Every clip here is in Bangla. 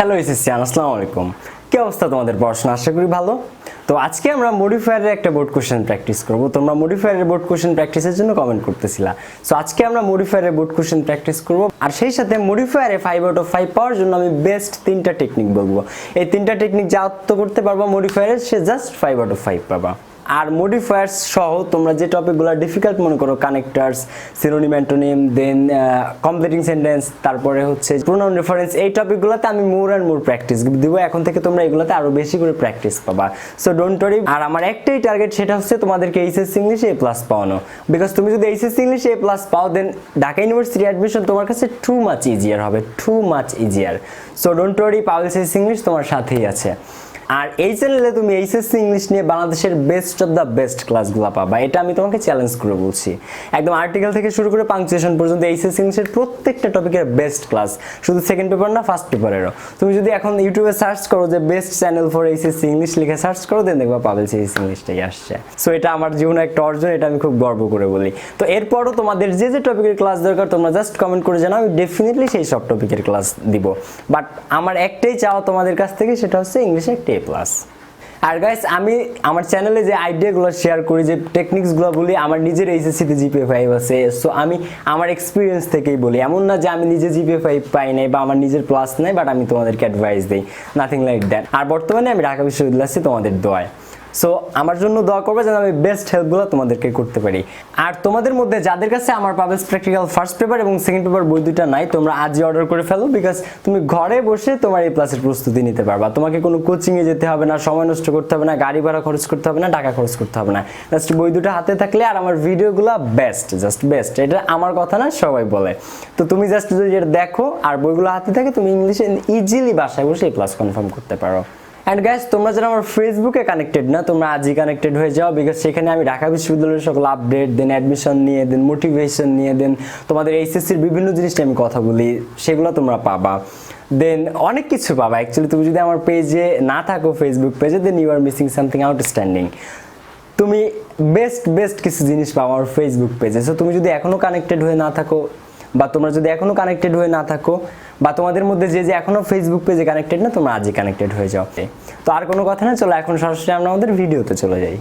হ্যালো এসএসসিয়ান, আসসালামু আলাইকুম। কি অবস্থা তোমাদের? পড়াশোনা আশা করি ভালো। তো আজকে আমরা মডিফায়ারের একটা বোর্ড কোশ্চেন প্র্যাকটিস করব। তোমরা মডিফায়ারের বোর্ড কোশ্চেন প্র্যাকটিসের জন্য কমেন্ট করতেছিলা। সো আজকে আমরা মডিফায়ারের বোর্ড কোশ্চেন প্র্যাকটিস করব, আর সেই সাথে মডিফায়ারে 5 আউট অফ 5 পাওয়ার জন্য আমি বেস্ট 3টা টেকনিক বলবো। এই 3টা টেকনিক যা আয়ত্ত করতে পারবা মডিফায়ারে, সে জাস্ট 5 আউট অফ 5 পাবা। আর মডিফায়ার্স সহ তোমরা যে টপিকগুলো ডিফিকাল্ট মনে করো, কানেক্টার্স, সিনোনিম, অ্যান্টোনিম, দেন কমপ্লিটিং সেন্টেন্স, তারপরে হচ্ছে প্রোনাউন রেফারেন্স, এই টপিকগুলোতে আমি মোর অ্যান্ড মোর প্র্যাকটিস দিব। এখন থেকে তোমরা এগুলোতে আরো বেশি করে প্র্যাকটিস পাবা। So don't worry. আর আমার একটাই টার্গেট, সেটা হচ্ছে তোমাদেরকে এইচএসসি ইংলিশে এ প্লাস পাওয়ানো। বিকজ তুমি যদি এইচএসসি ইংলিশে এ প্লাস পাও, দেন ঢাকা ইউনিভার্সিটি অ্যাডমিশন তোমার কাছে টু মাচ ইজিয়ার হবে, too much easier. So don't worry, Powells English তোমার সাথেই আছে। আর এই চ্যানেলে তুমি এইচএসসি ইংলিশ নিয়ে বাংলাদেশের বেস্ট অফ দ্য বেস্ট ক্লাসগুলো পাবা, এটা আমি তোমাকে চ্যালেঞ্জ করে বলছি। একদম আর্টিকেল থেকে শুরু করে পাংচুয়েশন পর্যন্ত এইচএসসি ইংলিশের প্রত্যেকটা টপিকের বেস্ট ক্লাস, শুধু সেকেন্ড পেপার না, ফার্স্ট পেপারেরও। তুমি যদি এখন ইউটিউবে সার্চ করো যে best channel for HSC English লিখে সার্চ করো, দেন দেখবা পাবেলস এইচএসসি ইংলিশটাই আসছে। সো এটা আমার জীবনে একটা অর্জন, এটা আমি খুব গর্ব করে বলি। তো এরপরও তোমাদের যে যে টপিকের ক্লাস দরকার তোমরা জাস্ট কমেন্ট করে জানাও, আমি ডেফিনেটলি সেই সব টপিকের ক্লাস দিব। বাট আমার একটাই চাওয়া তোমাদের কাছ থেকে, সেটা হচ্ছে ইংলিশে একটা এ প্লাস। আর গাইস, আমি আমার চ্যানেলে যে আইডিয়াগুলো শেয়ার করি, যে টেকনিক্সগুলো বলি, আমার নিজের এইচএসসিতে জিপিএ 5 আছে। সো আমি আমার এক্সপিরিয়েন্স থেকেই বলি, এমন না যে আমি নিজে জিপিএ 5 পাই নাই বা আমার নিজের প্লাস নাই, বাট আমি তোমাদেরকে অ্যাডভাইস দিই, নাথিং লাইক দ্যাট। আর বর্তমানে আমি ঢাকা বিশ্ববিদ্যালয়ে আছি তোমাদের দোয়ায়। সো আমার জন্য দোয়া করবে যেন আমি বেস্ট হেল্পগুলো তোমাদেরকে করতে পারি। আর তোমাদের মধ্যে যাদের কাছে আমার পাবেলস প্র্যাকটিক্যাল ফার্স্ট পেপার এবং সেকেন্ড পেপার বই দুইটা নাই, তোমরা আজই অর্ডার করে ফেলো। বিকজ তুমি ঘরে বসে তোমার এই ক্লাসের প্রস্তুতি নিতে পারবা। তোমাকে কোনো কোচিংয়ে যেতে হবে না, সময় নষ্ট করতে হবে না, গাড়ি ভাড়া খরচ করতে হবে না, টাকা খরচ করতে হবে না। জাস্ট বই দুটো হাতে থাকলে, আর আমার ভিডিওগুলো বেস্ট, জাস্ট বেস্ট। এটা আমার কথা না, সবাই বলে। তো তুমি জাস্ট যদি এটা দেখো আর বইগুলো হাতে থাকে, তুমি ইংলিশে ইজিলি বাসায় বসে এই ক্লাস কনফার্ম করতে পারো। অ্যান্ড গাইস, তোমরা যারা আমার ফেসবুকে কানেক্টেড না, তোমরা আজই কানেক্টেড হয়ে যাও। বিকজ সেখানে আমি ঢাকা বিশ্ববিদ্যালয়ের সকল আপডেট, দেন অ্যাডমিশন নিয়ে, দেন মোটিভেশন নিয়ে, দেন তোমাদের এইচএসসির বিভিন্ন জিনিস নিয়ে আমি কথা বলি, সেগুলো তোমরা পাবা। দেন অনেক কিছু পাবা। অ্যাকচুয়ালি তুমি যদি আমার পেজে না থাকো, ফেসবুক পেজে, then you are missing something outstanding. তুমি বেস্ট কিছু জিনিস পাও আমার ফেসবুক পেজে। সো তুমি যদি এখনো কানেক্টেড হয়ে না থাকো, বা তোমরা যদি এখনো কানেক্টেড হয়ে না থাকো, বা তোমাদের মধ্যে যে যে এখনো ফেসবুক পেজে কানেক্টেড না, তোমরা আজই কানেক্টেড হয়ে যাও। তো আর কোনো কথা না, চলো এখন সরাসরি আমরা আমাদের ভিডিওতে চলে যাই।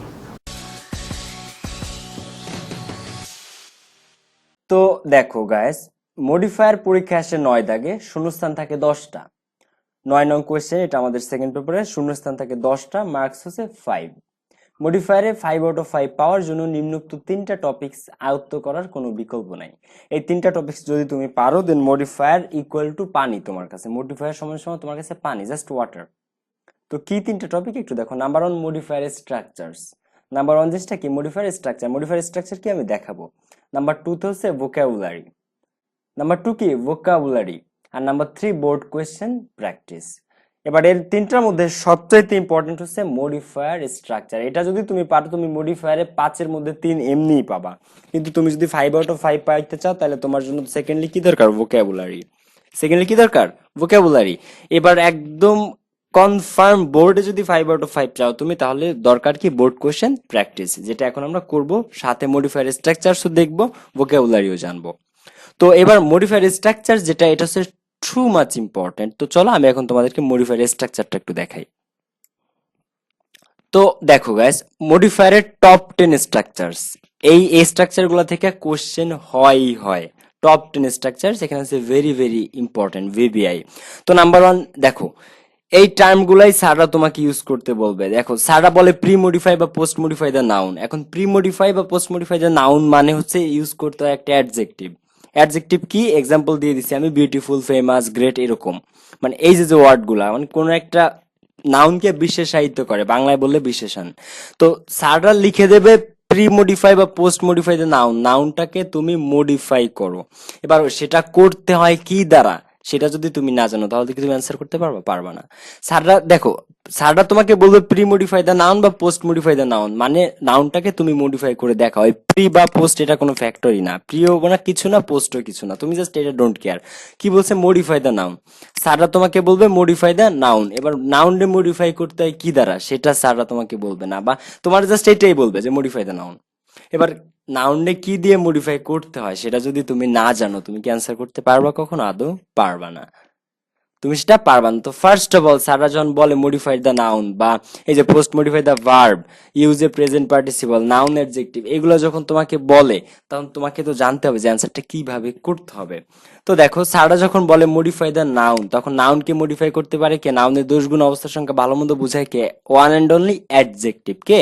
তো দেখো গাইস, মডিফায়ার পরীক্ষা আসে 9 দাগে, শূন্যস্থান থাকে 10টা। 9 নং কোয়েশ্চেন, এটা আমাদের সেকেন্ড পেপারে, শূন্যস্থান থাকে 10টা, মার্কস হচ্ছে 5। মডিফায়ারে 5 আউট অফ 5 পাওয়ার জন্য নিম্নোক্ত 3টা টপিকস আয়ত্ত করার কোনো বিকল্প নাই। এই 3টা টপিকস যদি তুমি পারো, দেন মডিফায়ার ইকুয়াল টু পানি তোমার কাছে। মডিফায়ার সমান সমান তোমার কাছে পানি, জাস্ট ওয়াটার। তো কি 3টা টপিক একটু দেখো। Number 1, modifier structures. নাম্বার 1 জিনিসটা কি? Modifier structure. মডিফায়ার স্ট্রাকচার কি আমি দেখাবো। নাম্বার 2 তে হচ্ছে ভোকাবুলারি। নাম্বার 2 কি? ভোকাবুলারি। আর নাম্বার 3 বোর্ড কোয়েশ্চেন প্র্যাকটিস। এবার এর 3টার মধ্যে সবচেয়ে ইম্পর্টেন্ট হচ্ছে মডিফায়ার স্ট্রাকচার। এটা যদি তুমি পারো, তুমি মডিফায়ারে 5-এর মধ্যে 3 এমনিই পাবা। কিন্তু তুমি যদি 5 আউট অফ 5 পাইতে চাও, তাহলে তোমার জন্য সেকেন্ডলি কি দরকার? ভোকাবুলারি। সেকেন্ডলি কি দরকার? ভোকাবুলারি। এবার একদম কনফার্ম বোর্ডে যদি 5 আউট অফ 5 চাও তুমি, তাহলে দরকার কি? বোর্ড কোশ্চেন প্র্যাকটিস, যেটা এখন আমরা করব। সাথে মডিফায়ার স্ট্রাকচারসও দেখবো, ভোকাবুলারিও জানবো। তো এবার মডিফায়ার স্ট্রাকচার যেটা, এটা হচ্ছে টু মাচ ইম্পর্টেন্ট। তো চলো আমি এখন তোমাদেরকে মডিফায়ার স্ট্রাকচারটা একটু দেখাই। তো দেখো গাইস, মডিফায়ারের টপ 10 স্ট্রাকচারস, এই স্ট্রাকচার গুলো থেকে কোশ্চেন হয়। টপ 10 স্ট্রাকচার এখানে হচ্ছে ভেরি ইম্পর্টেন্ট, ভিবিআই। তো নাম্বার 1 দেখো, এই টার্ম গুলাই স্যাররা তোমাকে ইউজ করতে বলবে। দেখো, স্যাররা বলে প্রি মডিফাই বা পোস্ট মডিফাই দ্য নাউন। এখন প্রি মডিফাই বা পোস্ট মডিফাই দ্য নাউন মানে হচ্ছে ইউজ করতে হয় একটা অ্যাডজেক্টিভ। অ্যাডজেক্টিভ কি? এক্সাম্পল দিয়ে দিচ্ছি আমি, বিউটিফুল, ফেমাস, গ্রেট, এরকম। মানে এই যে ওয়ার্ড গুলা, মানে কোন একটা নাউনকে বিশেষায়িত করে, বাংলায় বললে বিশেষণ। তো স্যাররা লিখে দেবে প্রি মডিফাই বা পোস্ট মডিফাই দ্য নাউন, নাউনটাকে তুমি মডিফাই করো। এবার সেটা করতে হয় কি দ্বারা, সেটা যদি তুমি না জানো, তাহলে কি তুমি অ্যান্সার করতে পারবা? পারবা না। স্যাররা দেখো, স্যাররা তোমাকে বলবে প্রি মডিফাই দ্য নাউন বা পোস্ট মডিফাই দ্য নাউন, মানে নাউনটাকে তুমি মডিফাই করে দেখাও। এই প্রি বা পোস্ট এটা কোনো ফ্যাক্টরি না, প্রিও না কিছু না, পোস্টও কিছু না, তুমি জাস্ট এটা ডোন্ট কেয়ার। কি বলছে? Modify the noun. স্যাররা তোমাকে বলবে মডিফাই দ্য নাউন। এবার নাউনরে মডিফাই করতে হয় কি দ্বারা, সেটা স্যাররা তোমাকে বলবে না, বা তোমার জাস্ট এটাই বলবে যে মডিফাই দ্য নাউন। এবার নাউনরে কি দিয়ে মডিফাই করতে হয় সেটা যদি তুমি না জানো, তুমি কি অ্যান্সার করতে পারবা কখনো? আদৌ পারবা না। তুমি সেটা পারবা না। তো ফার্স্ট অফ অল স্যাররা যখন বলে মডিফাই দ্য নাউন বা এই যে post modify the verb, use a present participle, noun adjective, এগুলো যখন তোমাকে বলে তখন তোমাকে তো জানতে হবে যে অ্যান্সারটা কিভাবে করতে হবে। তো দেখো স্যাররা যখন বলে মডিফাই দ্য নাউন, তখন নাউনকে মডিফাই করতে পারে কে? নাউনের দোষ গুণ অবস্থার সংখ্যা ভালো মন্দ বোঝায় কে? One and only adjective. কে?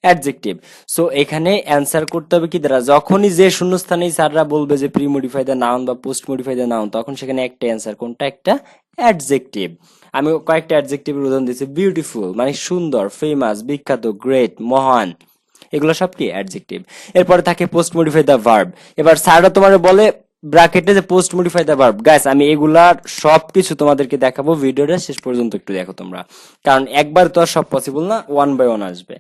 অ্যাডজেক্টিভ। সো এখানে অ্যান্সার করতে হবে কি দ্বারা? যখনই যে শূন্যস্থানেই স্যাররা বলবে যে প্রি মডিফাই দ্য নাউন বা পোস্ট মডিফাই দ্য নাউন, তখন সেখানে একটা অ্যান্সার, কোনটা? একটা অ্যাডজেক্টিভ। আমি কয়েকটা অ্যাডজেক্টিভের উদাহরণ দিচ্ছি। বিউটিফুল মানে সুন্দর, ফেমাস বিখ্যাত, গ্রেট মহান, এগুলো সব কি? অ্যাডজেক্টিভ। এরপরে থাকে পোস্ট মডিফাই দ্য ভার্ব। এবার স্যাররা তোমার বলে ব্র্যাকেটে যে post modify the verb, guys আমি এগুলার সবকিছু তোমাদেরকে দেখাবো, ভিডিওটা শেষ পর্যন্ত একটু দেখো তোমরা, কারণ একবার তো আর সব পসিবল না, ওয়ান বাই ওয়ান আসবে।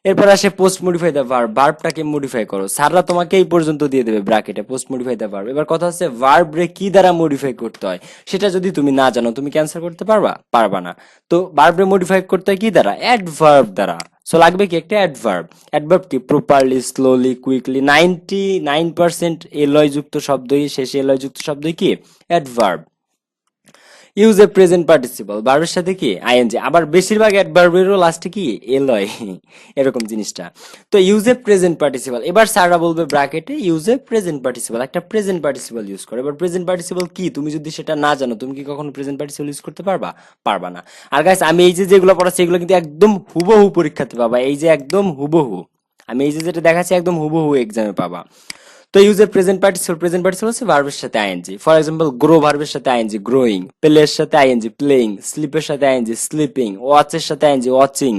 এরপর আসে পোস্ট মডিফাই দ্য ভার্ব, ভার্বটাকে মডিফাই করো। স্যাররা তোমাকে এই পর্যন্ত দিয়ে দেবে ব্র্যাকেটে পোস্ট মডিফাই দ্য ভার্ব। এবার কথা হচ্ছে ভার্ব রে কি দ্বারা মডিফাই করতে হয়, সেটা যদি তুমি না জানো তুমি ক্যান্সেল করতে পারবা? পারবা না। তো ভার্ব রে মডিফাই করতে হয় কি দ্বারা? অ্যাডভার্ব দ্বারা। সো লাগবে কি? একটা অ্যাডভার্ব। অ্যাডভার্ব কি? প্রপারলি, স্লোলি, কুইকলি, 99% এলয় যুক্ত শব্দই, শেষে এলয় যুক্ত শব্দই কি? Adverb. Use a present participle, ভার্বের সাথে কি? আইএনজি। আবার বেশিরভাগ অ্যাডভার্বেরও লাস্টে কি? এলয়, এরকম জিনিসটা। তো ইউজ এ প্রেজেন্ট পার্টিসিপল, এবার স্যাররা বলবে ব্র্যাকেটে ইউজ এ প্রেজেন্ট পার্টিসিপল, একটা প্রেজেন্ট পার্টিসিপল ইউজ করো। এবার প্রেজেন্ট পার্টিসিপল কি তুমি যদি সেটা না জানো, তুমি কি কখনো প্রেজেন্ট পার্টিসিপল ইউজ করতে পারবা? পারবা না। আর গাইস আমি এই যে যেগুলো পড়াচ্ছি এগুলো কিন্তু একদম হুবহু পরীক্ষাতে পাবা, এই যে একদম হুবহু, আমি এই যে যেটা দেখাচ্ছি একদম হুবহু এক্সামে পাবা। তো ইউজের প্রেজেন্ট পার্টিসিপল হচ্ছে ভার্বের সাথে আইএনজি। ফর এক্সাম্পল গ্রো ভার্বের সাথে আইএনজি গ্রোয়িং, প্লে এর সাথে আইএনজি প্লেইং, স্লিপের সাথে আইএনজি স্লিপিং, ওয়াচের সাথে আইএনজি ওয়াচিং।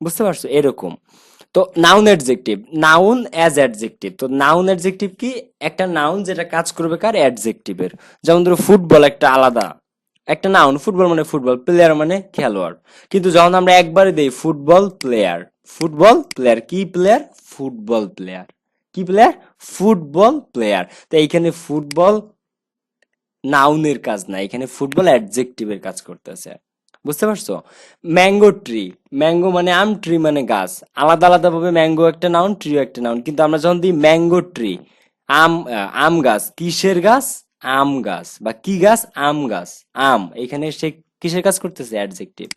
বুঝতে পারছো? এরকম। তো noun adjective, noun as adjective. তো নাউন অ্যাডজেক্টিভ কি? একটা নাউন যেটা কাজ করবে কার? অ্যাডজেক্টিভের। যেমন ধরো ফুটবল একটা আলাদা একটা নাউন, ফুটবল মানে ফুটবল, প্লেয়ার মানে খেলোয়াড়। কিন্তু যখন আমরা একবারে দেই ফুটবল প্লেয়ার, ফুটবল প্লেয়ার, কি প্লেয়ার? Football player. কি প্লেয়ার? Football player. তো এইখানে ফুটবল নাউনের কাজ না, এখানে ফুটবল অ্যাডজেক্টিভের কাজ করতেছে। বুঝতে পারছো? ম্যাঙ্গো ট্রি, ম্যাঙ্গো মানে আম, ট্রি মানে গাছ। আলাদা আলাদা ভাবে ম্যাঙ্গো একটা নাউন, ট্রিও একটা নাউন, কিন্তু আমরা যখন দিই ম্যাঙ্গো ট্রি, আম, আম গাছ, কিসের গাছ? আম গাছ। বা কি গাছ? আম গাছ। আম, এখানে সে কিসের কাজ করতেছে? অ্যাডজেক্টিভ।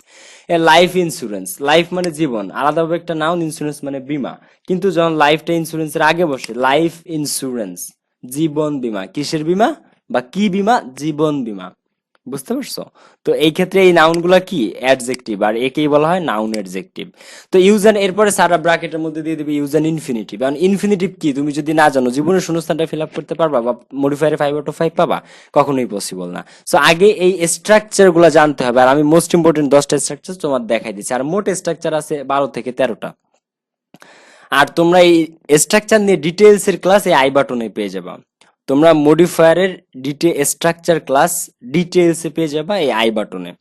এ লাইফ ইন্স্যুরেন্স, লাইফ মানে জীবন, আলাদাভাবে একটা নাউন, ইন্স্যুরেন্স মানে বীমা। কিন্তু যখন লাইফটা ইন্স্যুরেন্সের আগে বসে, লাইফ ইন্স্যুরেন্স, জীবন বীমা, কিসের বীমা? বা কি বীমা? জীবন বীমা। বুঝতে পারছো? তো এই ক্ষেত্রে এই নাউন গুলা কি? অ্যাডজেক্টিভ, আর একেই বলা হয় নাউন অ্যাডজেক্টিভ। তো ইউজ অ্যান্ড, এরপরে সারা ব্র্যাকেটের মধ্যে দিয়ে দিবে ইউজ অ্যান্ড ইনফিনিটিভ। কারণ ইনফিনিটিভ কি তুমি যদি না জানো, জীবনের শূন্যস্থানটা ফিল আপ করতে পারবা বা মডিফায়ারে 5/5 পাবা? কখনোই পসিবল না। সো আগে এই স্ট্রাকচার গুলা জানতে হবে, আর আমি মোস্ট ইম্পর্টেন্ট 10টা স্ট্রাকচার তোমার দেখাই দিচ্ছি, আর মোট স্ট্রাকচার আছে 12 থেকে 13টা। আর তোমরা এই স্ট্রাকচার নিয়ে ডিটেইলস এর ক্লাস এই আই বাটনে পেয়ে যাবা। তোমরা মডিফায়ারের স্ট্রাকচার ক্লাস ডিটেইলস এ পেয়ে যাবা এই আই বাটনে।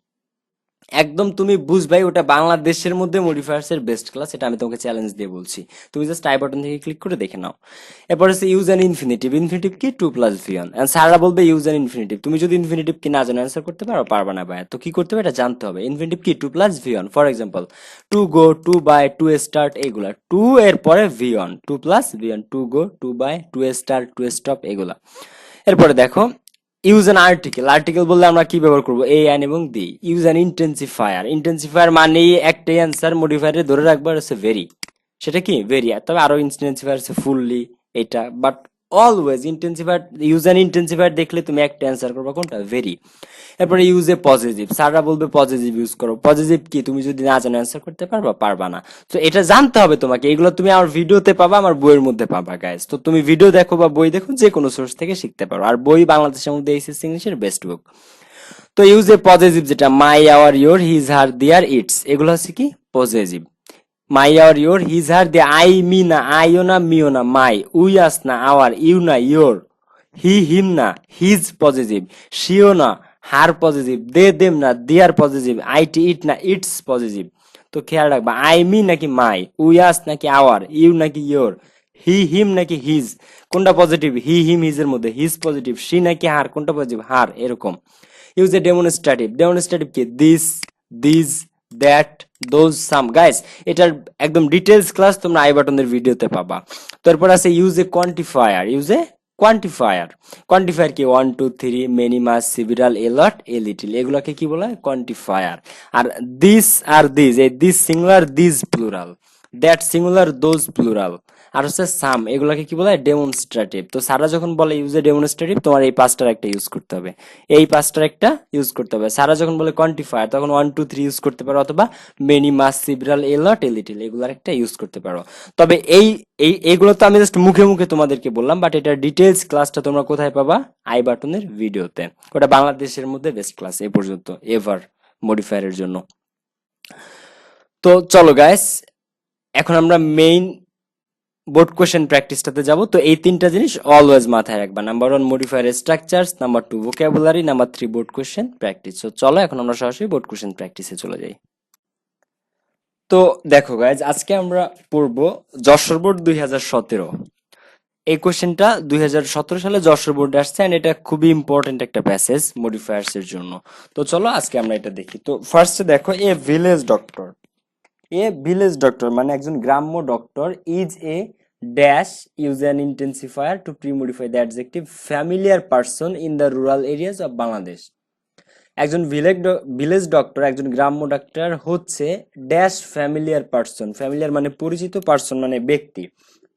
একদম তুমি বুঝবাই, ওটা বাংলাদেশের মধ্যে মডিফায়ার্স এর বেস্ট ক্লাস, এটা আমি তোমাকে চ্যালেঞ্জ দিয়ে বলছি। তুমি জাস্ট আই বাটন থেকে ক্লিক করে দেখে নাও। এরপর হচ্ছে ইউজ অ্যান্ড ইনফিনিটিভ। ইনফিনিটিভ কি? 2+V1। এন্ড স্যাররা বলবে ইউজ অ্যান্ড ইনফিনিটিভ। তুমি যদি ইনফিনিটিভ কি না জানো, অ্যান্সার করতে পারো? পারবা না ভাই। তো কি করতে হবে? এটা জানতে হবে। ইনফিনিটিভ কি? 2+V1। For example to go, to buy, to start, এগুলা টু এর পরে V1, 2+V1, to go, to buy, to start, to stop, এগুলা। এরপরে দেখো ইউজ অ্যান আর্টিকেল। আর্টিকেল বললে আমরা কি ব্যবহার করবো? এ, অ্যান এবং the. Use an intensifier. Intensifier মানে একটাই অ্যান্সার, মডিফায়ারে ধরে রাখবার হচ্ছে ভেরি। সেটা কি? ভেরি। তবে আরো ইন্টেন্সিফায়ার আছে ফুললি, এটা। But always intensifier, use an intensifier দেখলে তুমি একটা অ্যান্সার করবা, কোনটা? ভেরি। এরপরে ইউজ এ পজিটিভ। স্যাররা বলবে পজিটিভ ইউজ করো। পজিটিভ কি তুমি যদি না জানো, অ্যান্সার করতে পারবা? পারবা না। তো এটা জানতে হবে তোমাকে। এগুলো তুমি আমার ভিডিওতে পাবা, আমার বইয়ের মধ্যে পাবা গাইস। তো তুমি ভিডিও দেখো বা বই দেখো, যে কোনো সোর্স থেকে শিখতে পারো। আর বই বাংলাদেশের মধ্যে এইচএসসি ইংলিশের বেস্ট বুক। তো ইউজ এ পজিটিভ, যেটা my, our, your, his, her, their, its, এগুলো হচ্ছে কি? Positive. My, our, your, his, her, they, I, me না, আইও না, মিও না, মাই, উই, আস না, আওয়ার, ইউ না, ইয়োর, হি, হিম না, হিজ পজিটিভ, শিও না, হার পজিটিভ, দে, দেম না, দেয়ার পজিটিভ, আইটি, ইট না, ইটস পজিটিভ। তো খেয়াল রাখবা, আই, মি নাকি মাই, উই, আস নাকি আওয়ার, ইউ নাকি ইয়োর, হি, হিম নাকি হিজ, কোনটা পজিটিভ? হি, হিম, হিজের মধ্যে হিজ পজিটিভ। সি নাকি হার, কোনটা পজিটিভ? হার। এরকম। Use a demonstrative. ডেমনস্ট্রেটিভ কি? This, these, that, those, some. Guys এটার একদম ডিটেলস ক্লাস তোমরা আই বাটনের ভিডিওতে পাবা। তারপর আছে use a quantifier. Use a quantifier. Quantifier কি 1 2 3 many mass সিভিরাল A lot a little, এগুলাকে কি বলা হয় কোয়ান্টিফায়ার। আর দিস আর দিস, এই this singular this plural, that singular those plural, আর হচ্ছে সাম, এগুলাকে কি বলা হয় ডেমনস্ট্রেটিভ। তো সারা যখন বলে ইউজ এ ডেমনস্ট্রেটিভ, তোমার এই পাঁচটার একটা ইউজ করতে হবে, এই পাঁচটার একটা ইউজ করতে হবে। সারা যখন বলে কোয়ান্টিফায়ার তখন 1 2 3 ইউজ করতে পারো, অথবা many mass সিভিরাল A lot a little, এগুলার একটা ইউজ করতে পারো। তবে এইগুলো তো আমি জাস্ট মুখে মুখে তোমাদেরকে বললাম, বাট এটার ডিটেলস ক্লাসটা তোমরা কোথায় পাবা? আই বাটনের ভিডিওতে। ওটা বাংলাদেশের মধ্যে বেস্ট ক্লাস এ পর্যন্ত এভার মডিফায়ারের জন্য। তো চলো গাইস, এখন আমরা মেইন বোর্ড কোশ্চেন প্র্যাকটিসটাতে যাব। তো এই তিনটা জিনিস অলওয়েজ মাথায় রাখবা। Number 1 modifier structures, number 2 vocabulary, number 3 board question practice. তো চলো এখন আমরা সরাসরি বোর্ড কোশ্চেন প্র্যাকটিসে চলে যাই। তো দেখো গাইজ, আজকে আমরা পড়বো যশোর বোর্ড 2017। এই কোশ্চেনটা 2017 সালে যশোর বোর্ডে আসছে, এন্ড এটা খুবই ইম্পর্টেন্ট একটা প্যাসেজ মডিফায়ার্স এর জন্য। তো চলো আজকে আমরা এটা দেখি। তো ফার্স্টে দেখো, এ village doctor, a village doctor মানে একজন গ্রাম্য doctor, is a dash use an intensifier two pre modify the adjective familiar person in the rural areas of Bangladesh. একজন ভিলেজ ডক্টর, একজন গ্রাম্য ডাক্তার হচ্ছে ড্যাশ ফ্যামিলিয়ার পারসন, ফ্যামিলিয়ার মানে পরিচিত, পারসন মানে ব্যক্তি,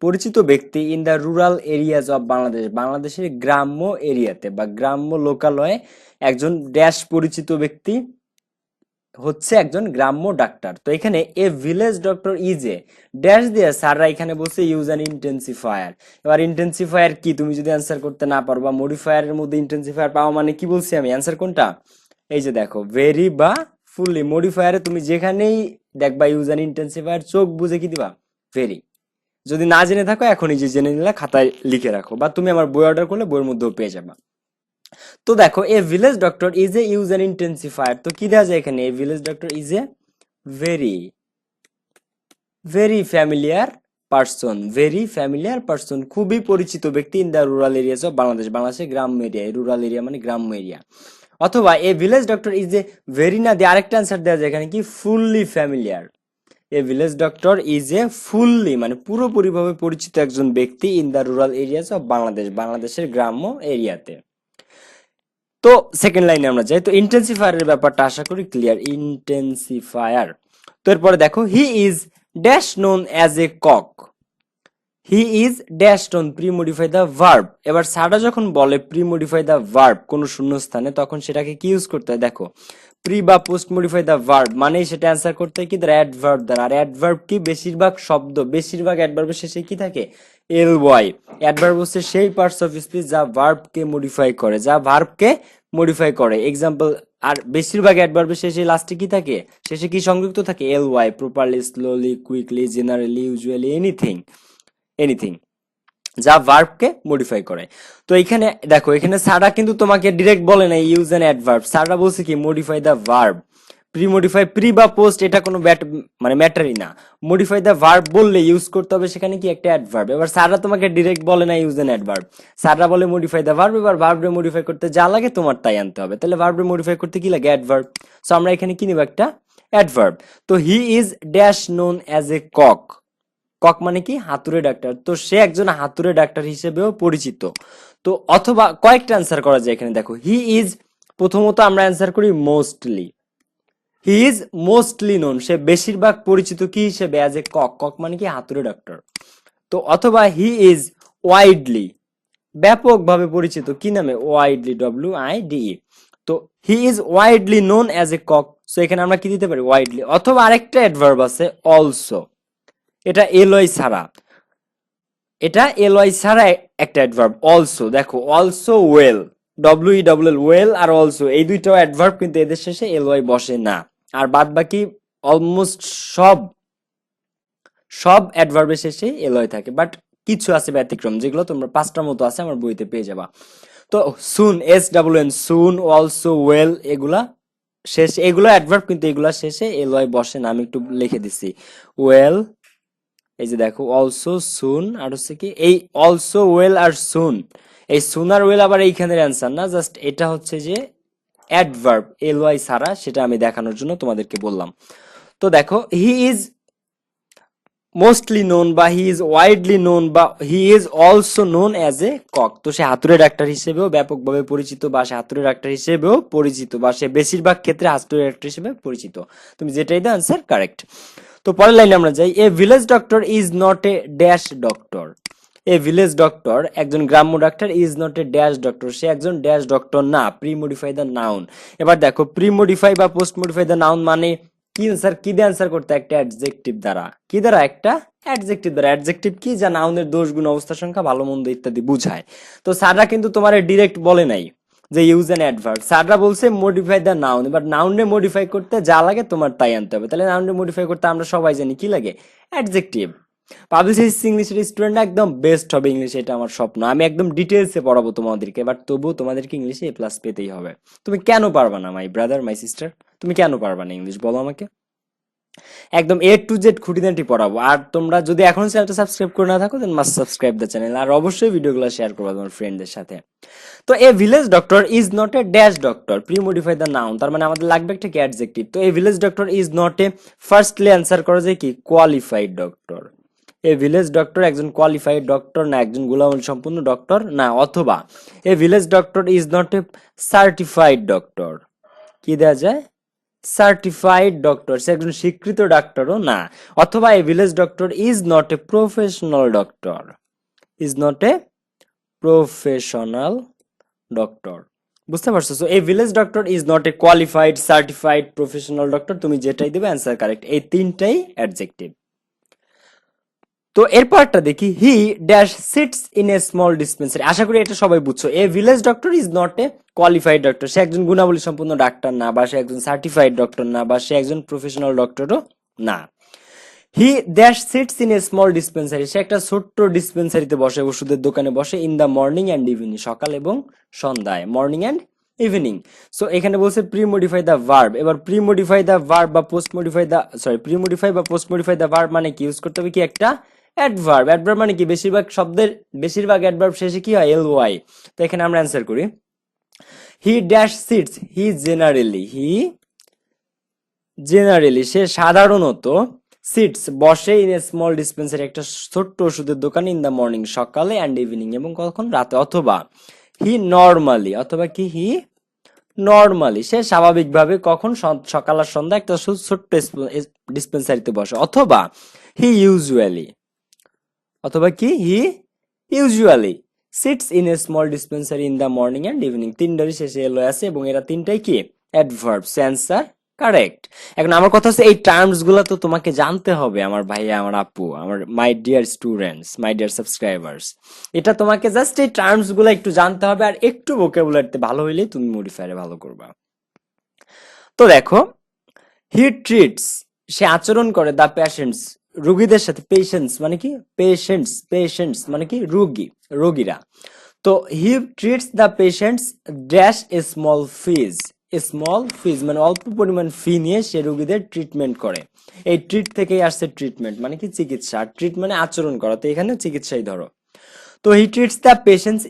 পরিচিত ব্যক্তি in the rural areas of Bangladesh, বাংলাদেশের গ্রাম্য এরিয়াতে বা গ্রাম্য লোকালয়ে একজন ড্যাশ পরিচিত ব্যক্তি হচ্ছে একজন গ্রাম্য ডাক্তার। তো এখানে এ village doctor is a dash দিয়ে স্যাররা এখানে বলছে ইউজ অ্যান ইন্টেন্সিফায়ার। এবার ইন্টেন্সিফায়ার কি তুমি যদি অ্যান্সার করতে না পারো, বা মডিফায়ারের মধ্যে ইন্টেন্সিফায়ার পাওয়া মানে কি বলছি আমি, অ্যান্সার কোনটা? এই যে দেখো, ভেরি বা ফুললি। মডিফায়ারে তুমি যেখানেই দেখবা ইউজ অ্যান ইন্টেন্সিফায়ার, চোখ বুঝে কি দিবা? ভেরি। যদি না জেনে থাকো এখনই যে জেনে নিলে খাতায় লিখে রাখো, বা তুমি আমার বই অর্ডার করলে বইয়ের মধ্যেও পেয়ে যাবা। তো দেখো, এ village doctor is A use an intensifier, তো কি দেওয়া যায় এখানে? এ village doctor is a very very familiar person, very familiar person, খুবই পরিচিত ব্যক্তি in the rural areas of Bangladesh, বাংলাদেশের গ্রাম্য এরিয়া, রুরাল এরিয়া মানে গ্রাম্য এরিয়া। অথবা এ village doctor is a very না দিয়ে আরেকটা অ্যান্সার দেওয়া যায় এখানে কি, fully familiar. A village doctor is A fully মানে পুরোপুরিভাবে পরিচিত একজন ব্যক্তি in the rural areas of Bangladesh, বাংলাদেশের গ্রাম্য এরিয়াতে। তো সেকেন্ড লাইনে আমরা যাই। তো ইন্টেন্সিফায়ারের ব্যাপারটা আশা করি ক্লিয়ার। ইন্টেন্সিফায়ার, তো এরপরে দেখো, he is dash known as a quack, he is dash known pre modify the verb. এবার সারা যখন বলে প্রি মডিফাই দ্য ভার্ব কোন শূন্য স্থানে, তখন সেটাকে কি ইউজ করতে হয়? দেখো, প্রি বা পোস্ট মডিফাই দ্য ভার্ব মানে সেটা অ্যান্সার করতে হয় কি দ্বারা? অ্যাডভার্ব দ্বারা। আর অ্যাডভার্ব কি? বেশিরভাগ শব্দ, বেশিরভাগ অ্যাডভার্বের শেষে কি থাকে? L Y. অ্যাডভার্ব হচ্ছে সেই পার্টস অফ স্পিচ যা ভার্বকে মডিফাই করে, যা ভার্বকে মডিফাই করে। এক্সাম্পল, আর বেশিরভাগ অ্যাডভার্বের শেষে লাস্টে কি থাকে? শেষে কি সংযুক্ত থাকে? L Y. Properly, slowly, quickly, generally, usually, anything যা ভার্বকে মডিফাই করে। তো এখানে দেখো, এখানে সারা কিন্তু তোমাকে ডিরেক্ট বলে না ইউজ অ্যান অ্যাডভার্ব, সারা বলছে কি modify the verb. Pre modify, pre বা পোস্ট এটা কোনো মানে ম্যাটারই না। মডিফাই দ্য ভার্ব বললে ইউজ করতে হবে সেখানে কি একটা অ্যাডভার্ব। এবার সারা তোমাকে ডিরেক্ট বলে না ইউজ অ্যান অ্যাডভার্ব, সারা বলে মডিফাই দ্য ভার্ব। এবার ভার্বরে মডিফাই করতে যা লাগে তোমার তাই আনতে হবে। তাহলে ভার্বরে মডিফাই করতে কি লাগে? অ্যাডভার্ব। সো আমরা এখানে কি নিব? একটা অ্যাডভার্ব। তো he is dash known as a quack, quack মানে কি? হাতুড়ে ডাক্তার। তো সে একজন হাতুড়ে ডাক্তার হিসেবেও পরিচিত। তো অথবা কয়েকটা অ্যান্সার করা যায় এখানে। দেখো, হি ইজ, প্রথমত আমরা অ্যান্সার করি mostly, he is mostly known, সে বেশিরভাগ পরিচিত কি হিসেবে? অ্যাজ এ কক, কক মানে কি? হাতুড়ে ডাক্তার। তো অথবা হি ইজ ওয়াইডলি, ব্যাপকভাবে পরিচিত কি নামে? Widely, WIDE। তো he is widely known as a quack, so এখানে আমরা কি দিতে পারি? ওয়াইডলি। অথবা আরেকটা অ্যাডভার্ব আছে অলসো, এটা এলওয়াই ছাড়া, এটা এলওয়াই ছাড়া একটা অ্যাডভার্ব অলসো। দেখো, also well, WELL, well are also, এই দুইটাও অ্যাডভার্ব, কিন্তু এদের শেষে এলওয়াই বসে না। আর বাদ বাকি অলমোস্ট সব অ্যাডভার্বের শেষে এলওয়াই থাকে, বাট কিছু আছে ব্যতিক্রম, যেগুলো তোমরা 5টার মতো আছে আমার বইতে পেয়ে যাবা। তো সুন, SWN, সুন, অলসো, ওয়েল, এগুলা শেষে, এগুলো অ্যাডভার্ব, কিন্তু এগুলা শেষে এলওয়াই বসে না। আমি একটু লিখে দিছি, ওয়েল, এই যে দেখো, অলসো, সুন, আর হচ্ছে কি এই অলসো, ওয়েল আর সুন। এই সুন আর ওয়েল আবার এইখানের অ্যান্সার না, জাস্ট এটা হচ্ছে যে অ্যাডভার্ব এলওয়াই ছাড়া, সেটা আমি দেখানোর জন্য তোমাদেরকে বললাম। তো দেখো, হি ইজ মোস্টলি নোন বা হি ইজ ওয়াইডলি নোন বা he is also known as a quack. তো সে হাতুড়ে ডাক্তার হিসেবেও ব্যাপকভাবে পরিচিত, বা সে হাতুড়ে ডাক্তার হিসেবেও পরিচিত, বা সে বেশিরভাগ ক্ষেত্রে হাতুড়ে ডাক্তার হিসেবে পরিচিত। তুমি যেটাই দাও আনসার কারেক্ট। তো পরের লাইনে আমরা যাই। A village doctor is not a dash doctor. A village doctor, একজন গ্রাম্য ডাক্তার, is not a dash doctor, সে একজন ড্যাশ ডক্টর না। Pre modify the noun. এবার দেখো প্রি মডিফাই বা পোস্ট মডিফাই দ্য নাউন মানে কি আনসার, কি দিয়ে আনসার করতে, একটা অ্যাডজেক্টিভ দ্বারা। কি দ্বারা? একটা অ্যাডজেক্টিভ দ্বারা। অ্যাডজেক্টিভ কি? যা নাউনের দোষ গুণ অবস্থা সংখ্যা ভালো মন্দ ইত্যাদি বুঝায়। তো স্যাররা কিন্তু তোমার ডিরেক্ট বলে নাই যে ইউজ অ্যান অ্যাডভার্ব, স্যাররা বলছে মডিফাই দ্য নাউন। এবার নাউনে মডিফাই করতে যা লাগে তোমার তাই আনতে হবে। তাহলে নাউনে মডিফাই করতে আমরা সবাই জানি কি লাগে, অ্যাডজেক্টিভ। পাবলিক ইংলিশের স্টুডেন্ট একদম বেস্ট হবে ইংলিশে, এটা আমার স্বপ্ন। আমি একদম ডিটেলসে পড়াবো তোমাদেরকে, বাট তবুও তোমাদেরকে ইংলিশে এ প্লাস পেতেই হবে। তুমি কেন পারবা না মাই ব্রাদার, মাই সিস্টার? তুমি কেন পারবা না ইংলিশ বলো আমাকে? একদম এ টু জেড খুঁটিনাটি পড়াবো। আর তোমরা যদি এখনো চ্যানেলটা সাবস্ক্রাইব করে না থাকো দেন মাস্ট সাবস্ক্রাইব দ্য চ্যানেল, আর অবশ্যই ভিডিওগুলো শেয়ার করবা তোমার ফ্রেন্ডদের সাথে। তো এ village doctor is not a dash doctor, pre modify the noun, তার মানে আমাদের লাগবে একটা কি অ্যাডজেক্টিভ। তো এ village doctor is not A, firstly answer করা যায় কি qualified doctor. A village doctor একজন কোয়ালিফাইড ডক্টর না, একজন গুণাবলী সম্পূর্ণ ডক্টর না। অথবা এ village doctor is not A certified doctor. কি দেওয়া যায়? সার্টিফাইড ডক্টর, সে একজন স্বীকৃত ডাক্তারও না। অথবা এ village doctor is not a professional doctor, is not a professional doctor. বুঝতে পারছো? So A village doctor is not a qualified, certified, professional doctor, তুমি যেটাই দেবে অ্যান্সার কারেক্ট। এই তিনটাই অ্যাডজেক্টিভ। তো এরপরটা দেখি, he dash sits in a small dispensary. আশা করি এটা সবাই বুঝছো। A village doctor is not a qualified doctor, সে একজন গুণাবলী সম্পন্ন ডাক্তার না, বা সে একজন সার্টিফাইড ডক্টর না, বা সে একজন প্রফেশনাল ডক্টরও না। He dash sits in a small dispensary, সে একটা ছোট্ট ডিসপেন্সারিতে বসে, ওষুধের দোকানে বসে, in the morning and evening, সকাল এবং সন্ধ্যায়, মর্নিং অ্যান্ড ইভিনিং। সো এখানে বলছে প্রি মডিফাই দ্য ভার্ব। এবার প্রি মডিফাই দ্য ভার্ব বা post modify the, sorry, pre modify বা পোস্ট মডিফাই দ্য ভার্ব মানে কি? ইউজ করতে হবে কি একটা অ্যাডভার্ব। অ্যাডভার্ব মানে কি? বেশিরভাগ শব্দের, বেশিরভাগ অ্যাডভার্ব শেষে কি হয়? L Y. তো এখানে আমরা অ্যান্সার করি, he dash sits, he generally, he generally, সে সাধারণত, সিটস বসে, ইন এ স্মল ডিসপেন্সারি, একটা ছোট্ট ওষুধের দোকান, ইন দ্য মর্নিং সকালে, অ্যান্ড ইভিনিং এবং কখন? রাতে। অথবা হি নর্মালি, অথবা কি হি নর্মালি, সে স্বাভাবিকভাবে কখন? সকাল আর সন্ধ্যা একটা ছোট্ট ডিসপেন্সারিতে বসে। অথবা হি ইউজুয়ালি, অথবা কি he usually sits in a small dispensary in the morning and evening. তিনটারই শেষে এলো আছে এবং এরা তিনটাই কি অ্যাডভার্বস। Answer correct. এখন আমার কথা হচ্ছে এই টার্মস গুলো তো তোমাকে জানতে হবে আমার ভাইয়া, আমার আপু, আমার my dear students, my dear subscribers. এটা তোমাকে জাস্ট এই টার্মস গুলো একটু জানতে হবে, আর একটু ভোকাবুলারিতে ভালো হইলেই তুমি মডিফায়ারে ভালো করবা। তো দেখো, হি ট্রিটস, সে আচরণ করে, দ্য পেশেন্টস, রোগীদের সাথে। পেশেন্টস মানে কি? পেশেন্টস, পেশেন্টস মানে কি? রোগী, রোগীরা। তো he treats the patients dash a small fees, a small fees মানে অল্প পরিমাণ ফি নিয়ে সে রোগীদের ট্রিটমেন্ট করে। এই ট্রিট থেকেই আসছে ট্রিটমেন্ট মানে কি? চিকিৎসা। ট্রিট মানে আচরণ করা, তো এখানে চিকিৎসাই ধরো। তো he treats the patients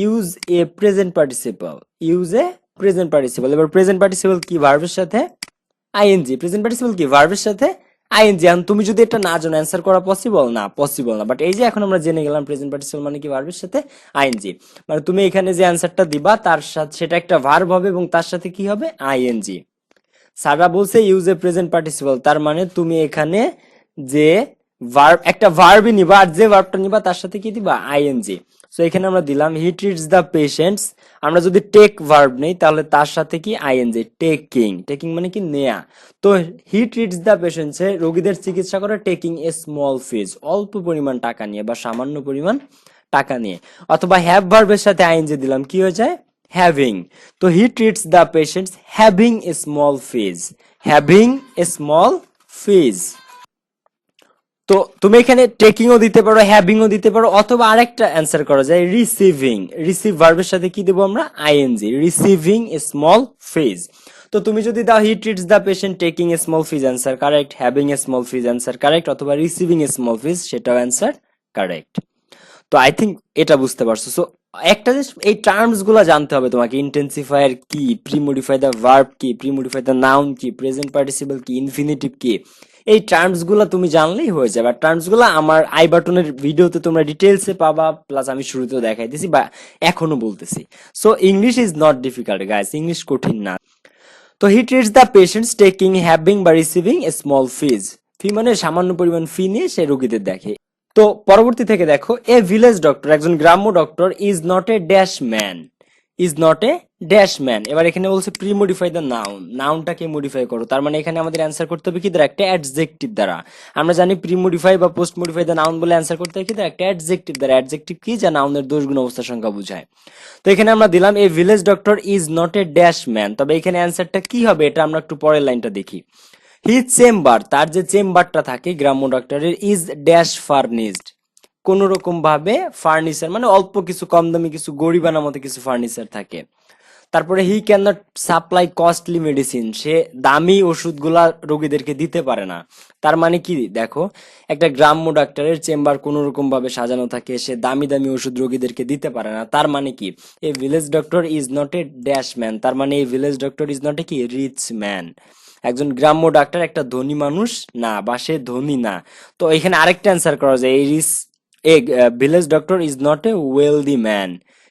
use a present participle, use a present participle. এবার প্রেজেন্ট পার্টিসিপল কি? ভার্বের সাথে আইএনজি। প্রেজেন্ট পার্টিসিপল কি? ভার্বের সাথে আইএনজি। এখন তুমি যদি এটা না জানো অ্যান্সার করা পসিবল না, পসিবল না। বাট এই যে এখন আমরা জেনে গেলাম প্রেজেন্ট পার্টিসিপল মানে কি? ভার্বের সাথে আইএনজি। মানে তুমি এখানে যে অ্যান্সারটা দিবা তার সাথে সেটা একটা ভার্ব হবে এবং তার সাথে কি হবে? আইএনজি। স্যাররা বলছে ইউজ এ প্রেজেন্ট পার্টিসিপল, তার মানে তুমি এখানে যে ভার্ব, একটা ভার্বই নিবা, আর যে ভার্বটা নিবা তার সাথে কি দিবা? আইএনজি। সো এখানে আমরা দিলাম হি ট্রিটস দ্য পেশেন্টস। আমরা যদি টেক ভার্ব নেই তাহলে তার সাথে কি? আইএনজি। টেকিং, টেকিং মানে কি? নেয়া। তো হি ট্রিটস দ্য পেশেন্টস, রোগীদের চিকিৎসা করে, টেকিং এ স্মল ফিজ, অল্প পরিমাণ টাকা নিয়ে বা সামান্য পরিমাণ টাকা নিয়ে। অথবা হ্যাভ ভার্বের সাথে আইএনজি দিলাম, কি হয়ে যায়? হ্যাভিং। তো he treats the patients having a small fees, having a small fees. তো তুমি এখানে টেকিংও দিতে পারো, হ্যাভিংও দিতে পারো, অথবা আরেকটা অ্যান্সার করা যায় রিসিভিং। রিসিভ ভার্বের সাথে কি দেবো আমরা? ING. Receiving a small fees. তো তুমি যদি দাও he treats the patient taking a small fees, answer correct. Having a small fees, answer correct. অথবা রিসিভিং এ স্মল ফিজ, সেটাও অ্যান্সার কারেক্ট। তো আই থিঙ্ক এটা বুঝতে পারছো। সো একটা জিনিস, এই টার্মস গুলা জানতে হবে তোমাকে। ইন্টেন্সিফায়ার কি, প্রি মডিফাই দ্য ভার্ব কি, প্রি মডিফাই দ্য নাউন কি, প্রেজেন্ট পার্টিসিপল কি, ইনফিনিটিভ কি, এই টার্মসগুলো তুমি জানলেই হয়ে যাবে। আর টার্মসগুলো আমার আই বাটনের ভিডিওতে তোমরা ডিটেলসে পাবা, প্লাস আমি শুরুতেও দেখাই দিছি বা এখনো বলতেছি। So English is not difficult guys, English কঠিন না। তো he treats the patients taking, having বা receiving a small fees. Fee মানে সামান্য পরিমাণ ফি নিয়ে সে রোগীদের দেখে। তো পরবর্তী থেকে দেখো, এ ভিলেজ ডক্টর, একজন গ্রাম্য doctor, is not a dash man, is not a dash man. এবার এখানে বলছে প্রি মডিফাই দ্য নাউন, নাউনটাকে মডিফাই করো। তার মানে এখানে আমাদের অ্যান্সার করতে হবে কি দ্বারা, একটা অ্যাডজেক্টিভ দ্বারা। আমরা জানি প্রি মডিফাই বা পোস্ট মডিফাই দ্য নাউন বলে অ্যান্সার করতে হয় কি দ্বারা, একটা অ্যাডজেক্টিভ দ্বারা। অ্যাডজেক্টিভ কি, যা নাউনের দোষ গুণ অবস্থা সংখ্যা বোঝায়। তো এখানে আমরা দিলাম এ village doctor is not a dash man. তবে এখানে অ্যান্সারটা কি হবে, এটা আমরা একটু পরের লাইনটা দেখি। হিজ চেম্বার, তার যে চেম্বারটা থাকে গ্রাম্য ডক্টরের, ইজ ড্যাশ ফার্নিশড, কোন রকম ভাবে ফার্নিচার মানে অল্প কিছু, কম দামি কিছু, গরিবানা মতো কিছু ফার্নিচার থাকে। তারপরে he can not supply costly medicine, সে দামি ওষুধগুলা রোগীদেরকে দিতে পারে না। তার মানে কি দেখো, একটা গ্রাম্য ডাক্তারের চেম্বার কোন রকম ভাবে সাজানো থাকে, সে দামি দামি ওষুধ রোগীদেরকে দিতে পারে না। তার মানে কি, এ village doctor is not a dash man, তার মানে এই ভিলেজ ডক্টর ইজ নট এ কি রিচ ম্যান। একজন গ্রাম্য ডাক্তার একটা ধনী মানুষ না, বা সে ধনী না। তো এখানে আরেকটা অ্যান্সার করা যায়, এই rich, a village doctor is not a wealthy man,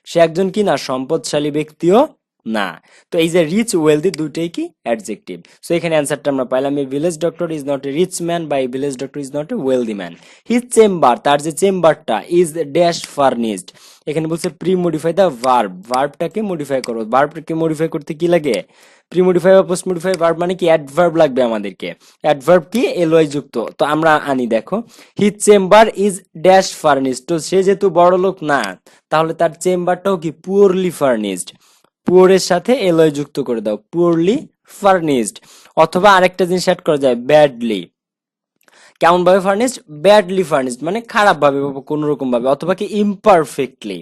সে একজন কি না সম্পদশালী ব্যক্তিও না। তো এই যে রিচ ওয়েলদি দুইটাই কি অ্যাডজেক্টিভ। সো এখানে অ্যান্সারটা আমরা পাইলাম, a village doctor is not a rich man বা a village doctor is not a wealthy man. His chamber, তার যে চেম্বারটা, ইজ ড্যাশ ফার্নিশড। এখানে বলছে প্রি মডিফাই দ্য ভার্ব, ভার্বটাকে মডিফাই করো। ভার্বটাকে মডিফাই করতে কি লাগে, প্রি মডিফাই বা পোস্ট মডিফাই ভার্ব মানে কি অ্যাডভার্ব লাগবে আমাদেরকে। অ্যাডভার্ব কি এলওয়াই যুক্ত। তো আমরা আনি, দেখো his chamber is dash furnished. তো সে যেহেতু বড় লোক না, তাহলে তার চেম্বারটাও কি পুয়ারলি ফার্নিশড। পুয়ারের সাথে এলওয়াই যুক্ত করে দাও, পুয়ারলি ফার্নিশড। অথবা আরেকটা জিনিস অ্যাড করা যায়, ব্যাডলি। কেমন ভাবে ফার্নিশড, ব্যাডলি ফার্নিশড মানে খারাপ ভাবে বা কোন রকম ভাবে। অথবা কি ইমপারফেক্টলি,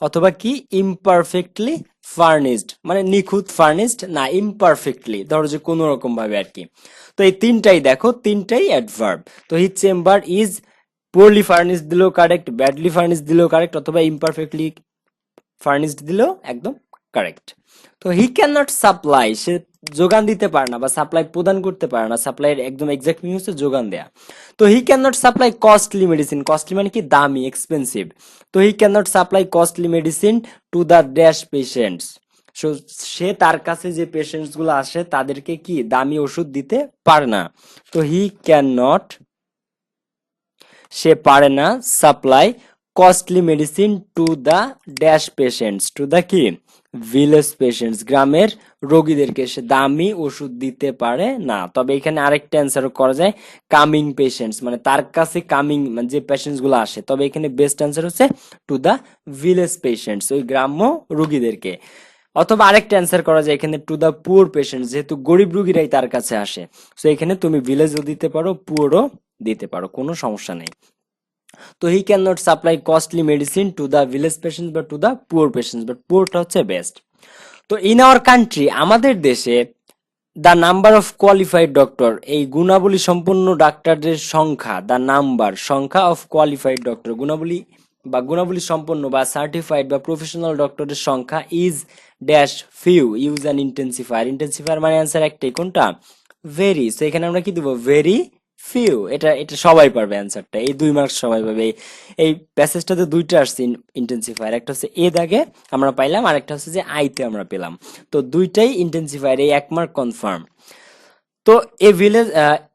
অথবা কি ইমপারফেক্টলি ফার্নিশড মানে নিখুঁত ফার্নিশড না, ইমপারফেক্টলি ধরো যে কোনো রকম ভাবে আর কি। তো এই তিনটাই দেখো, তিনটাই অ্যাডভার্ব। তো his chamber is poorly furnished দিলেও কারেক্ট, ব্যাডলি ফার্নিশড দিলেও কারেক্ট, অথবা ইমপারফেক্টলি ফার্নিশড দিলেও একদম কারেক্ট। তো হি ক্যান নট সাপ্লাই, সে যোগান দিতে পারে না বা সাপ্লাই প্রদান করতে পারে না। সাপ্লাইয়ের একদম এক্সাক্ট মিনিং হচ্ছে যোগান দেয়া। তো he can not supply costly medicine, costly মানে কি দামি, এক্সপেন্সিভ। তো he can not supply costly medicine to the dash patients. সে তার কাছে যে পেশেন্টস গুলো আসে তাদেরকে কি দামি ওষুধ দিতে পারে না। তো হি ক্যান নট, সে পারে না, supply costly medicine to the dash patients, to the কি ভিলেজ পেশেন্টস, গ্রামের রোগীদেরকে সে দামি ওষুধ দিতে পারে না। তবে এখানে আরেকটা অ্যান্সারও করা যায়, কামিং পেশেন্টস মানে তার কাছে কামিং মানে যে পেশেন্টস গুলো আসে। তবে এখানে বেস্ট অ্যান্সার হচ্ছে টু দ্য ভিলেজ পেশেন্টস, ওই গ্রাম্য রোগীদেরকে। অথবা আরেকটা অ্যান্সার করা যায় এখানে টু দ্য পুয়ার পেশেন্টস, যেহেতু গরিব রোগীরাই তার কাছে আসে। তো এখানে তুমি ভিলেজও দিতে পারো, পুয়ারও দিতে পারো, কোনো সমস্যা নেই। তো he can not supply costly medicine to the village patients বা to the poor patients, but পুয়ারটা হচ্ছে বেস্ট। তো ইন আওয়ার কান্ট্রি, আমাদের দেশে, the number of qualified doctor, এই গুণাবলী সম্পন্ন ডাক্তারদের সংখ্যা, দ্য নাম্বার সংখ্যা অফ কোয়ালিফাইড ডক্টর, গুণাবলী বা গুণাবলী সম্পন্ন বা সার্টিফাইড বা প্রফেশনাল ডক্টরের সংখ্যা, is dash few. Use an intensifier, intensifier মানে অ্যান্সার একটাই, কোনটা ভেরি। সো এখানে আমরা কি দেবো, ভেরি ফিউ। এটা এটা সবাই পারবে অ্যান্সারটা, এই 2 মার্কস সবাই পাবে। এই প্যাসেজটাতে দুইটা আসছে ইন্টেন্সিফায়ার, একটা হচ্ছে এ দাগে আমরা পাইলাম, আর একটা হচ্ছে যে আইতে আমরা পেলাম। তো দুইটাই ইন্টেন্সিফায়ার, এই 1 মার্ক কনফার্ম। তো a village,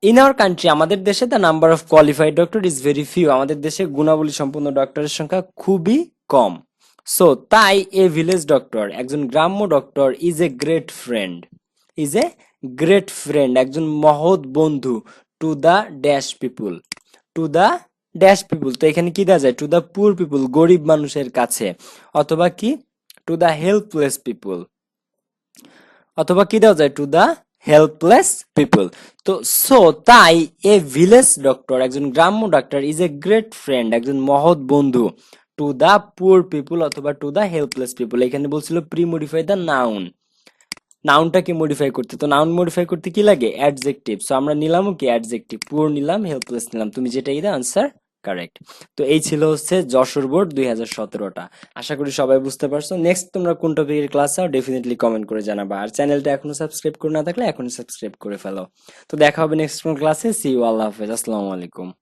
in our country, আমাদের দেশে the number of qualified doctor is very few, আমাদের দেশে গুণাবলী সম্পন্ন ডক্টরের সংখ্যা খুবই কম। সো তাই এ ভিলেজ ডক্টর, একজন গ্রাম্য doctor, is a great friend, is a great friend একজন মহৎ বন্ধু, to the dash people, to the dash people. তো এখানে কি দেওয়া যায়, টু দ্য পুর পিপুল, গরিব মানুষের কাছে। অথবা কি টু দ্য হেল্পলেস পিপুল, অথবা কি দেওয়া যায়, টু দ্য হেল্পলেস পিপল। তো সো তাই এ ভিলেজ ডক্টর, একজন গ্রাম্য ডাক্তার, ইজ এ গ্রেট ফ্রেন্ড একজন মহৎ বন্ধু, টু দ্য পুয়ার পিপল অথবা টু দ্য হেল্পলেস পিপল। এখানে বলছিল প্রি মডিফাই দ্য নাউন, নাউনটাকে মডিফাই করতে। তো নাউন মডিফাই করতে কি লাগে, অ্যাডজেক্টিভ। সো আমরা নিলাম কি অ্যাডজেক্টিভ, পুয়ার নিলাম, হেল্পলেস নিলাম, তুমি যেটাই দাও আনসার কারেক্ট। তো এই ছিল হচ্ছে যশোর বোর্ড 2017টা। আশা করি সবাই বুঝতে পারছো। নেক্সট তোমরা কোন টপিকের ক্লাস চাও ডেফিনেটলি কমেন্ট করে জানাবা। আর চ্যানেলটা এখনো সাবস্ক্রাইব করে না থাকলে এখনই সাবস্ক্রাইব করে ফেলো। তো দেখা হবে নেক্সট কোন ক্লাসে। সি ইউ, আল্লাহ হাফেজ, আসসালামু আলাইকুম।